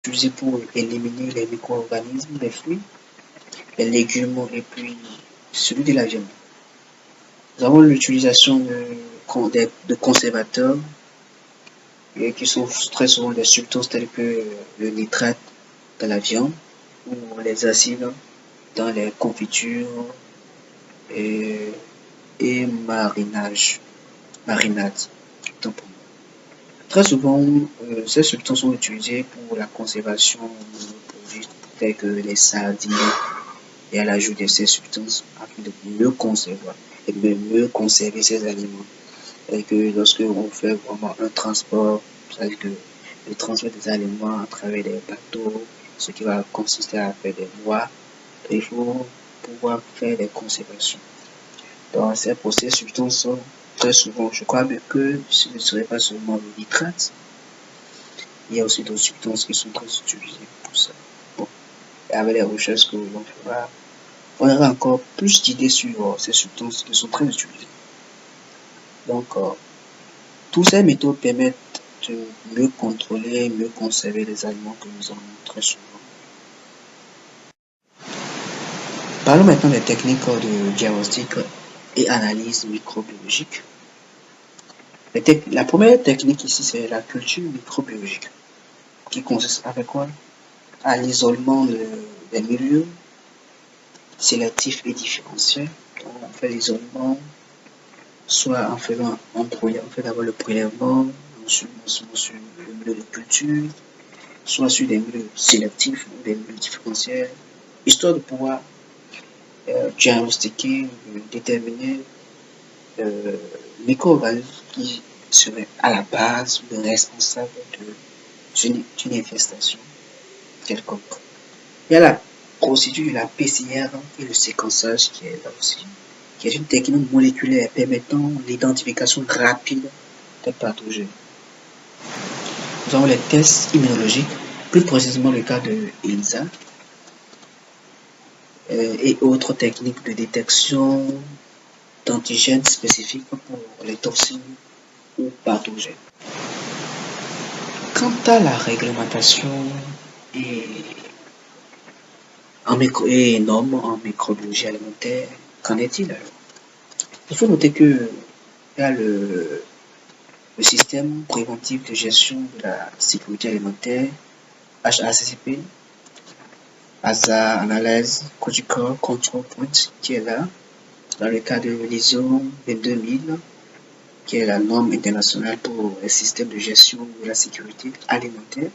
utilisé pour éliminer les micro-organismes, les fruits, les légumes et puis celui de la viande. Nous avons l'utilisation de conservateurs qui sont très souvent des substances telles que le nitrate dans la viande ou les acides dans les confitures et, et marinades. Très souvent, ces substances sont utilisées pour la conservation de produits tels que les sardines et à l'ajout de ces substances afin de mieux conserver et de mieux conserver ces aliments. Et que lorsque on fait vraiment un transport, c'est-à-dire que le transfert des aliments à travers des bateaux, ce qui va consister à faire des voies, il faut pouvoir faire des conservations. Donc, c'est pour ces substances, très souvent, je crois bien que ce ne serait pas seulement le nitrate, il y a aussi d'autres substances qui sont très utilisées pour ça. Bon, et avec les recherches que l'on fera, on aura encore plus d'idées sur ces substances qui sont très utilisées. Donc, tous ces méthodes permettent de mieux contrôler, mieux conserver les aliments que nous avons très souvent. Parlons maintenant des techniques de diagnostic et analyse microbiologique. La première technique ici, c'est la culture microbiologique, qui consiste avec quoi? À l'isolement des milieux sélectifs et différentiels. Donc, on fait l'isolement, soit en faisant on fait d'abord le prélèvement sur le milieu de culture, soit sur des milieux sélectifs ou des milieux différentiels, histoire de pouvoir diagnostiquer, déterminer micro-organismes qui seraient à la base ou responsables d'une infestation quelconque. Il y a la procédure de la PCR et le séquençage qui est là aussi, qui est une technique moléculaire permettant l'identification rapide des pathogènes. Nous avons les tests immunologiques, plus précisément le cas de ELISA, et autres techniques de détection d'antigènes spécifiques pour les toxines ou pathogènes. Quant à la réglementation et normes en microbiologie alimentaire, qu'en est-il alors? Il faut noter que il y a le système préventif de gestion de la sécurité alimentaire, HACCP, Hazard Analyse Critical Control Point, qui est là, dans le cas de l'ISO 22000, qui est la norme internationale pour les systèmes de gestion de la sécurité alimentaire.